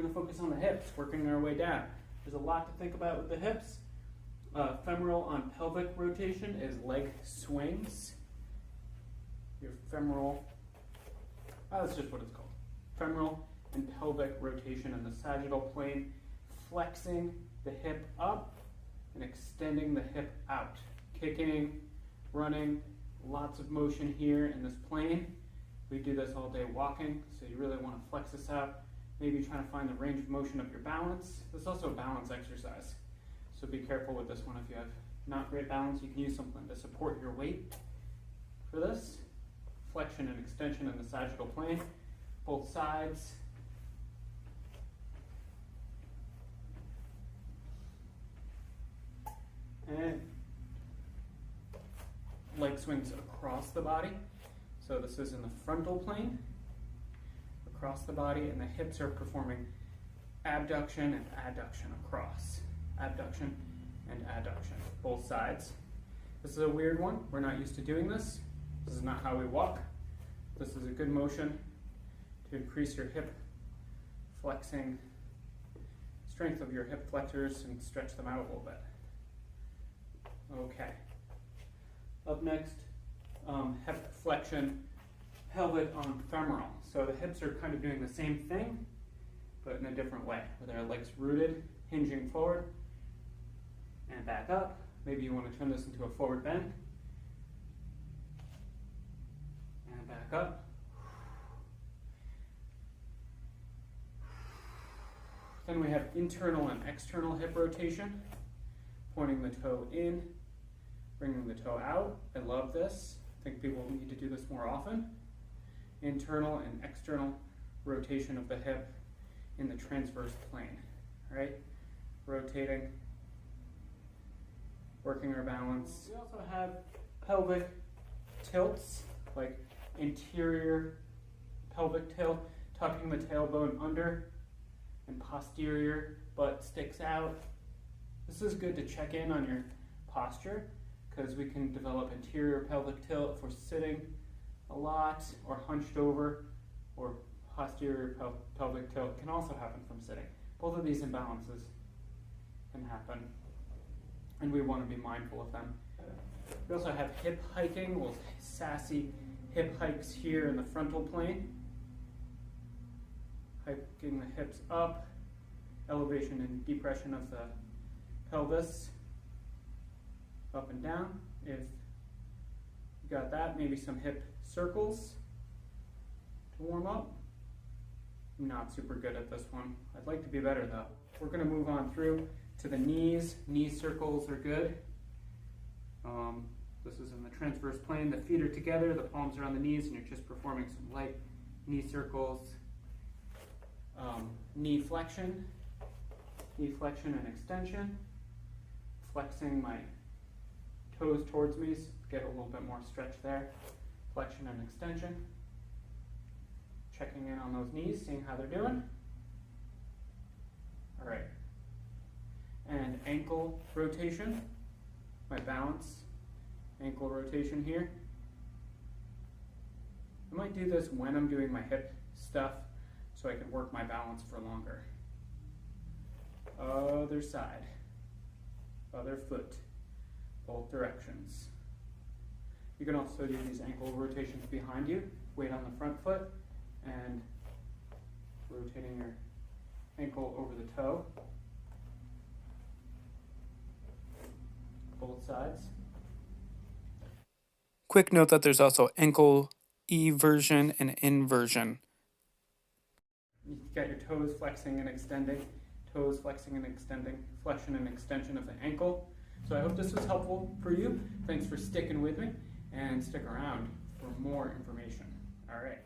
going to focus on the hips, working our way down. There's a lot to think about with the hips. Femoral on pelvic rotation is leg swings. Your femoral, that's just what it's called. Femoral and pelvic rotation in the sagittal plane, flexing the hip up and extending the hip out. Kicking, running, lots of motion here in this plane. We do this all day walking, so you really want to flex this out. Maybe trying to find the range of motion of your balance. This is also a balance exercise, so be careful with this one. If you have not great balance, you can use something to support your weight for this. Flexion and extension in the sagittal plane, both sides. And leg swings across the body. So this is in the frontal plane, across the body, and the hips are performing abduction and adduction across. Abduction and adduction, both sides. This is a weird one. We're not used to doing this. This is not how we walk. This is a good motion to increase your hip flexing, strength of your hip flexors, and stretch them out a little bit. Okay. Up next, hip flexion, pelvic on femoral. So the hips are kind of doing the same thing, but in a different way, with our legs rooted, hinging forward and back up. Maybe you want to turn this into a forward bend. And back up. Then we have internal and external hip rotation, pointing the toe in, bringing the toe out. I love this. I think people need to do this more often. Internal and external rotation of the hip in the transverse plane, right? Rotating, working our balance. We also have pelvic tilts, like interior pelvic tilt, tucking the tailbone under, and posterior butt sticks out. This is good to check in on your posture, because we can develop interior pelvic tilt if we're sitting a lot or hunched over, or posterior pelvic tilt can also happen from sitting. Both of these imbalances can happen, and we want to be mindful of them. We also have hip hiking, little sassy hip hikes here in the frontal plane. Hiking the hips up, elevation and depression of the pelvis, up and down. If you got that, maybe some hip circles to warm up. I'm not super good at this one. I'd like to be better though. We're going to move on through to the knees. Knee circles are good. This is in the transverse plane. The feet are together, the palms are on the knees, and you're just performing some light knee circles. Knee flexion and extension. Flexing my toes towards me, so get a little bit more stretch there. Flexion and extension. Checking in on those knees, seeing how they're doing. All right. And ankle rotation. My balance, ankle rotation here. I might do this when I'm doing my hip stuff, so I can work my balance for longer. Other side, other foot, both directions. You can also do these ankle rotations behind you, weight on the front foot, and rotating your ankle over the toe, both sides. Quick note that there's also ankle eversion and inversion. You got your toes flexing and extending, toes flexing and extending, flexion and extension of the ankle. So I hope this was helpful for you. Thanks for sticking with me, and stick around for more information. All right.